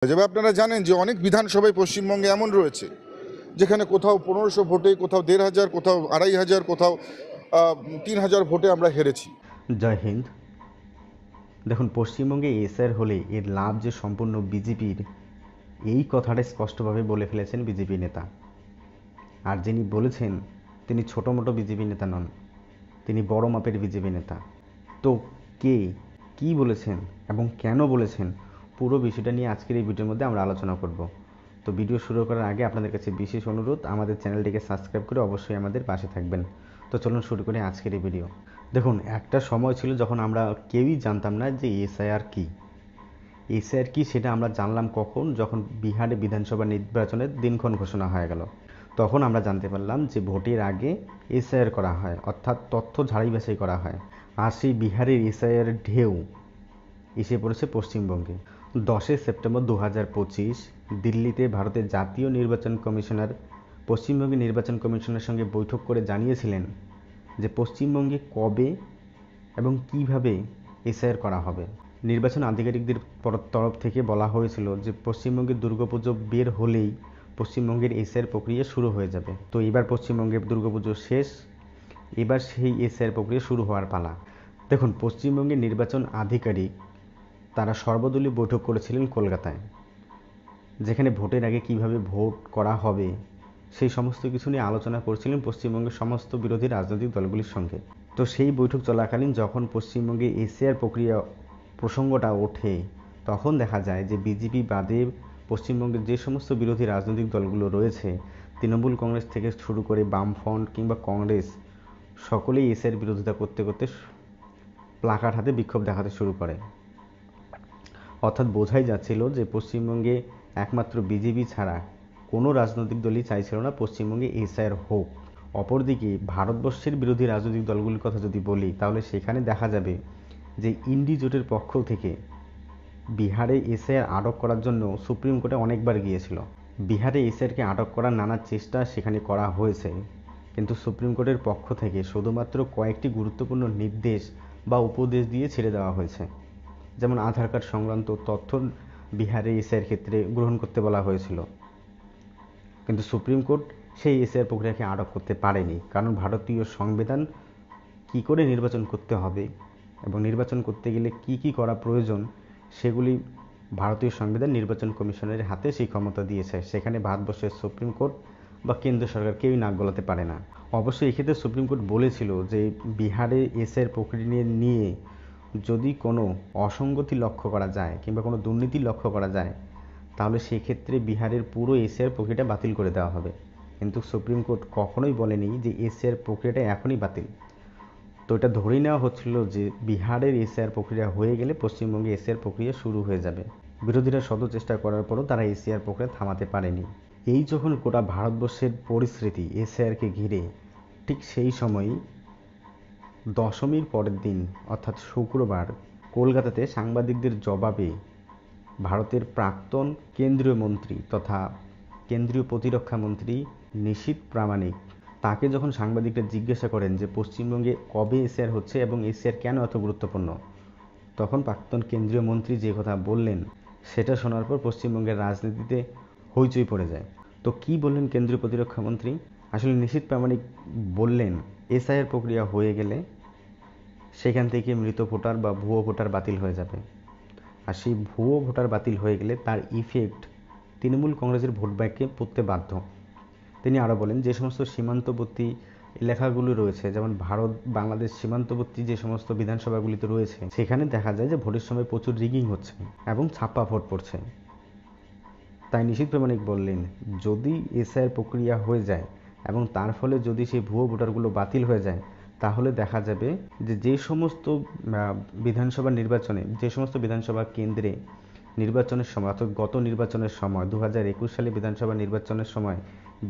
যেভাবে আপনারা জানেন যে অনেক বিধানসভায় পশ্চিমবঙ্গে এমন রয়েছে যেখানে কোথাও 1500 ভোটে, কোথাও 1500, কোথাও 2500, কোথাও 3000 ভোটে আমরা হেরেছি। জয় হিন্দ। দেখুন, পশ্চিমবঙ্গে এসআর হলে এর লাভ যে সম্পূর্ণ বিজেপির, এই কথাটা স্পষ্টভাবে বলে ফেলেছেন বিজেপি নেতা। আর যিনি বলেছেন তিনি ছোটো মোটো বিজেপি নেতা নন, তিনি বড় মাপের বিজেপি নেতা। তো কে কি বলেছেন এবং কেন বলেছেন, পুরো বিষয়টা নিয়ে আজকের এই ভিডিওর মধ্যে আমরা আলোচনা করব। তো ভিডিও শুরু করার আগে আপনাদের কাছে বিশেষ অনুরোধ, আমাদের চ্যানেলটিকে সাবস্ক্রাইব করে অবশ্যই আমাদের পাশে থাকবেন। তো চলুন শুরু করি আজকের এই ভিডিও। দেখুন, একটা সময় ছিল যখন আমরা কেউই জানতাম না যে এসআইআর কী। এসআইআর কী সেটা আমরা জানলাম কখন, যখন বিহারে বিধানসভা নির্বাচনের দিনক্ষণ ঘোষণা হয়ে গেল। তখন আমরা জানতে পারলাম যে ভোটের আগে এসআইআর করা হয়, অর্থাৎ তথ্য ঝাড়াই বাছাই করা হয়। আর সেই বিহারের এসআইআর ঢেউ এসে পড়েছে পশ্চিমবঙ্গে। 10 সেপ্টেম্বর 2025 দিল্লিতে ভারতের জাতীয় নির্বাচন কমিশনার পশ্চিমবঙ্গের নির্বাচন কমিশনের সঙ্গে বৈঠক করে জানিয়েছিলেন যে পশ্চিমবঙ্গে কবে এবং কিভাবে এসআইআর করা হবে। নির্বাচন আধিকারিকদের তরফ থেকে বলা হয়েছিল যে পশ্চিমবঙ্গের দুর্গাপুজো বের হলেই পশ্চিমবঙ্গের এসআইআর প্রক্রিয়া শুরু হয়ে যাবে। তো এবার পশ্চিমবঙ্গের দুর্গাপুজো শেষ, এবার সেই এসআইআর প্রক্রিয়া শুরু হওয়ার পালা। দেখুন, পশ্চিমবঙ্গের নির্বাচন আধিকারিক তারা সর্বদলীয় বৈঠক করেছিলেন কলকাতায়, যেখানে ভোটের আগে কিভাবে ভোট করা হবে সেই সমস্ত কিছু নিয়ে আলোচনা করছিলেন পশ্চিমবঙ্গের সমস্ত বিরোধী রাজনৈতিক দলগুলির সঙ্গে। তো সেই বৈঠক চলাকালীন যখন পশ্চিমবঙ্গে এসআইআর প্রক্রিয়া প্রসঙ্গটা ওঠে, তখন দেখা যায় যে বিজেপি বাদে পশ্চিমবঙ্গের যে সমস্ত বিরোধী রাজনৈতিক দলগুলো রয়েছে, তৃণমূল কংগ্রেস থেকে শুরু করে বামফ্রন্ট কিংবা কংগ্রেস, সকলেই এসআইআর বিরোধিতা করতে করতে প্লাকার্ড হাতে বিক্ষোভ দেখাতে শুরু করে। অর্থাৎ বোঝাই যাচ্ছিল যে পশ্চিমবঙ্গে একমাত্র বিজেপি ছাড়া কোনো রাজনৈতিক দলই চাইছিল না পশ্চিমবঙ্গে এসআইআর হোক। অপরদিকে ভারতবর্ষের বিরোধী রাজনৈতিক দলগুলির কথা যদি বলি, তাহলে সেখানে দেখা যাবে যে ইন্ডি জোটের পক্ষ থেকে বিহারে এসআইআর আটক করার জন্য সুপ্রিম কোর্টে অনেকবার গিয়েছিল। বিহারে এসআইআরকে আটক করার নানা চেষ্টা সেখানে করা হয়েছে, কিন্তু সুপ্রিম কোর্টের পক্ষ থেকে শুধুমাত্র কয়েকটি গুরুত্বপূর্ণ নির্দেশ বা উপদেশ দিয়ে ছেড়ে দেওয়া হয়েছে। যেমন আধার কার্ড সংক্রান্ত তথ্য বিহারে এসআইআর ক্ষেত্রে গ্রহণ করতে বলা হয়েছিল, কিন্তু সুপ্রিম কোর্ট সেই এসআইআর প্রক্রিয়াকে আটক করতে পারেনি, কারণ ভারতীয় সংবিধান কী করে নির্বাচন করতে হবে এবং নির্বাচন করতে গেলে কি কি করা প্রয়োজন সেগুলি ভারতীয় সংবিধান নির্বাচন কমিশনের হাতে সেই ক্ষমতা দিয়েছে। সেখানে ভারতবর্ষের সুপ্রিম কোর্ট বা কেন্দ্র সরকার কেউই নাক গলাতে পারে না। অবশ্যই এক্ষেত্রে সুপ্রিম কোর্ট বলেছিল যে বিহারে এসআইআর প্রক্রিয়া নিয়ে যদি কোনো অসঙ্গতি লক্ষ্য করা যায় কিংবা কোনো দুর্নীতি লক্ষ্য করা যায়, তাহলে সেক্ষেত্রে বিহারের পুরো এসআইআর প্রক্রিয়াটা বাতিল করে দেওয়া হবে। কিন্তু সুপ্রিম কোর্ট কখনোই বলেনি যে এসআইআর প্রক্রিয়াটা এখনই বাতিল। তো এটা ধরেই নেওয়া হচ্ছিল যে বিহারের এসআইআর প্রক্রিয়া হয়ে গেলে পশ্চিমবঙ্গে এসআইআর প্রক্রিয়া শুরু হয়ে যাবে। বিরোধীরা শত চেষ্টা করার পরও তারা এসআইআর প্রক্রিয়া থামাতে পারেনি। এই যখন গোটা ভারতবর্ষের পরিস্থিতি এসআইআরকে ঘিরে, ঠিক সেই সময়ই দশমীর পরের দিন অর্থাৎ শুক্রবার কলকাতাতে সাংবাদিকদের জবাবে ভারতের প্রাক্তন কেন্দ্রীয় মন্ত্রী তথা কেন্দ্রীয় প্রতিরক্ষা মন্ত্রী নিশীথ প্রামাণিক, তাকে যখন সাংবাদিকরা জিজ্ঞাসা করেন যে পশ্চিমবঙ্গে কবে এসআইআর হচ্ছে এবং এসআইআর কেন এত গুরুত্বপূর্ণ, তখন প্রাক্তন কেন্দ্রীয় মন্ত্রী যে কথা বললেন সেটা শোনার পর পশ্চিমবঙ্গের রাজনীতিতে হইচই পড়ে যায়। তো কি বললেন কেন্দ্রীয় প্রতিরক্ষা মন্ত্রী? আসলে নিশীথ প্রামাণিক বললেন এসআইআর প্রক্রিয়া হয়ে গেলে সেখান থেকে মৃত ভোটার বা ভুয়ো ভোটার বাতিল হয়ে যাবে। আর সেই ভুয়ো ভোটার বাতিল হয়ে গেলে তার ইফেক্ট তৃণমূল কংগ্রেসের ভোট ব্যাংকে পড়তে বাধ্য। তিনি আরও বলেন যে সমস্ত সীমান্তবর্তী এলাকাগুলো রয়েছে, যেমন ভারত বাংলাদেশ সীমান্তবর্তী যে সমস্ত বিধানসভাগুলিতে রয়েছে, সেখানে দেখা যায় যে ভোটের সময় প্রচুর রিগিং হচ্ছে এবং ছাপ্পা ভোট পড়ছে। তাই নিশীথ প্রামাণিক বললেন যদি এসআইআর প্রক্রিয়া হয়ে যায় এবং তার ফলে যদি সেই ভুয়ো ভোটারগুলো বাতিল হয়ে যায়, তাহলে দেখা যাবে যে যে সমস্ত বিধানসভা নির্বাচনে, যে সমস্ত বিধানসভা কেন্দ্রে নির্বাচনের সময় অর্থাৎ গত নির্বাচনের সময় 2021 সালে বিধানসভা নির্বাচনের সময়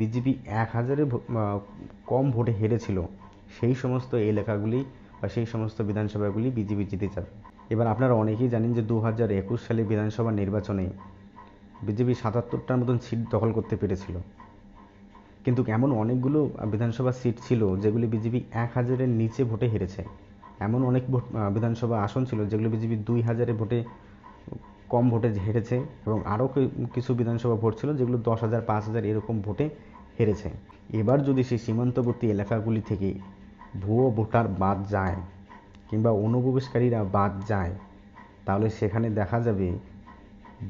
বিজেপি 1000-এর কম ভোটে হেরেছিল, সেই সমস্ত এলাকাগুলি বা সেই সমস্ত বিধানসভাগুলি বিজেপি জিতে যাবে। এবার আপনারা অনেকেই জানেন যে 2021 সালে বিধানসভা নির্বাচনে বিজেপি 77টার মতন সিট দখল করতে পেরেছিল, কিন্তু এমন অনেকগুলো বিধানসভা সিট ছিল যেগুলি বিজেপি 1000-এর নিচে ভোটে হেরেছে। এমন অনেক বিধানসভা আসন ছিল যেগুলো বিজেপি 2000-এর ভোটে কম ভোটে হেরেছে এবং আরও কিছু বিধানসভা ভোট ছিল যেগুলো 10,000 5,000 এরকম ভোটে হেরেছে। এবার যদি সেই সীমান্তবর্তী এলাকাগুলি থেকে ভুয়ো ভোটার বাদ যায় কিংবা অনুপ্রবেশকারীরা বাদ যায়, তাহলে সেখানে দেখা যাবে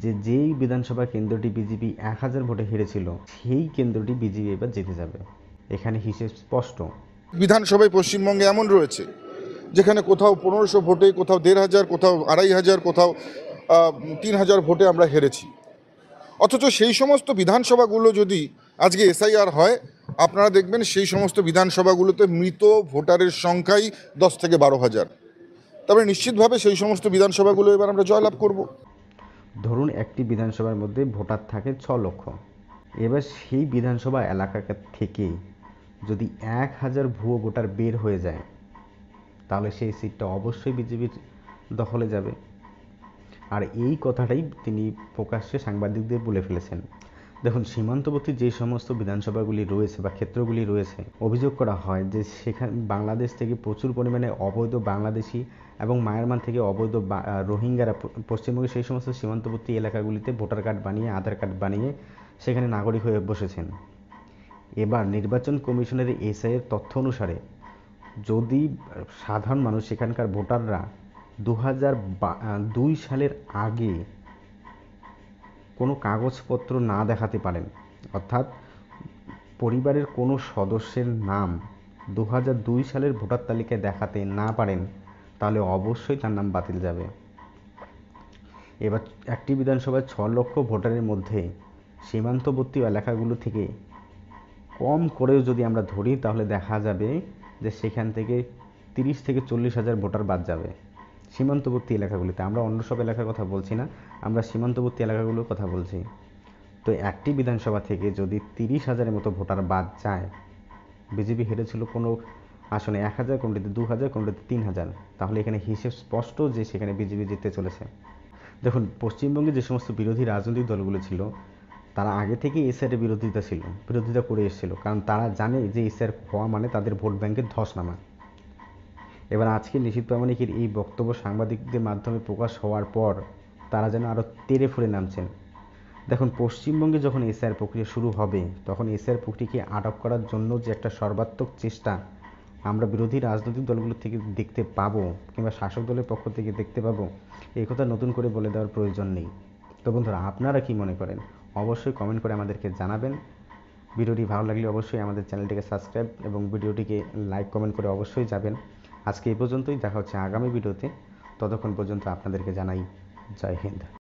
যে যেই বিধানসভা কেন্দ্রটি বিজেপি 1,000 ভোটে হেরেছিল সেই কেন্দ্রটি বিজেপি এবার জিতে যাবে। এখানে হিসেব স্পষ্ট। বিধানসভায় পশ্চিমবঙ্গে এমন রয়েছে যেখানে কোথাও 1500 ভোটে, কোথাও 1,500, কোথাও 2,500, কোথাও 3,000 ভোটে আমরা হেরেছি। অথচ সেই সমস্ত বিধানসভাগুলো যদি আজকে এসআইআর হয়, আপনারা দেখবেন সেই সমস্ত বিধানসভাগুলোতে মৃত ভোটারের সংখ্যাই 10 থেকে 12,000। তবে নিশ্চিতভাবে সেই সমস্ত বিধানসভাগুলো এবার আমরা জয়লাভ করব। ধরুন একটি বিধানসভার মধ্যে ভোটার থাকে 6 লক্ষ। এবার সেই বিধানসভা এলাকা থেকে যদি 1,000 ভুয়ো ভোটার বের হয়ে যায়, তাহলে সেই সিটটা অবশ্যই বিজেপির দখলে যাবে। আর এই কথাটাই তিনি প্রকাশ্যে সাংবাদিকদের বলে ফেলেছেন। দেখুন, সীমান্তবর্তী যে সমস্ত বিধানসভাগুলি রয়েছে বা ক্ষেত্রগুলি রয়েছে, অভিযোগ করা হয় যে সেখানে বাংলাদেশ থেকে প্রচুর পরিমাণে অবৈধ বাংলাদেশি এবং মায়ানমার থেকে অবৈধ রোহিঙ্গারা পশ্চিমবঙ্গের সেই সমস্ত সীমান্তবর্তী এলাকাগুলিতে ভোটার কার্ড বানিয়ে, আধার কার্ড বানিয়ে সেখানে নাগরিক হয়ে বসেছেন। এবার নির্বাচন কমিশনের এসআইয়ের তথ্য অনুসারে যদি সাধারণ মানুষ, সেখানকার ভোটাররা 2002 সালের আগে কোনো কাগজপত্র না দেখাতে পারেন, অর্থাৎ পরিবারের কোনো সদস্যের নাম 2002 সালের ভোটার তালিকায় দেখাতে না পারেন, তাহলে অবশ্যই তার নাম বাতিল যাবে। এবার একটি বিধানসভায় 6 লক্ষ ভোটারের মধ্যে সীমান্তবর্তী এলাকাগুলো থেকে কম করেও যদি আমরা ধরি, তাহলে দেখা যাবে যে সেখান থেকে 30 থেকে 40,000 ভোটার বাদ যাবে সীমান্তবর্তী এলাকাগুলিতে। আমরা অন্য সব এলাকার কথা বলছি না, আমরা সীমান্তবর্তী এলাকাগুলোর কথা বলছি। তো একটি বিধানসভা থেকে যদি 30,000-এর মতো ভোটার বাদ যায়, বিজেপি হেরেছিল কোনো আসনে 1,000, কোনটিতে 2,000, কোনটিতে 3,000, তাহলে এখানে হিসেব স্পষ্ট যে সেখানে বিজেপি জিততে চলেছে। দেখুন, পশ্চিমবঙ্গে যে সমস্ত বিরোধী রাজনৈতিক দলগুলো ছিল, তারা আগে থেকেই এসআইয়ের বিরোধিতা করে এসেছিল, কারণ তারা জানে যে এসআইআর হওয়া মানে তাদের ভোট ব্যাংকের ধস নামা। এবার আজকে নিশীথ প্রামাণিকের এই বক্তব্য সাংবাদিকদের মাধ্যমে প্রকাশ হওয়ার পর তারা যেন আরও তেড়ে ফুঁড়ে নামছেন। দেখুন, পশ্চিমবঙ্গে যখন এসআইআর প্রক্রিয়া শুরু হবে, তখন এসআইআর প্রক্রিয়াকে আটক করার জন্য যে একটা সর্বাত্মক চেষ্টা আমরা বিরোধী রাজনৈতিক দলগুলো থেকে দেখতে পাবো কিংবা শাসক দলের পক্ষ থেকে দেখতে পাবো, এই কথা নতুন করে বলে দেওয়ার প্রয়োজন নেই। তো বন্ধুরা, আপনারা কি মনে করেন অবশ্যই কমেন্ট করে আমাদেরকে জানাবেন। ভিডিওটি ভালো লাগলে অবশ্যই আমাদের চ্যানেলটিকে সাবস্ক্রাইব এবং ভিডিওটিকে লাইক কমেন্ট করে অবশ্যই যাবেন। আজকে এই পর্যন্তই, দেখা হচ্ছে আগামী ভিডিওতে। ততক্ষণ পর্যন্ত আপনাদেরকে জানাই জয় হিন্দ।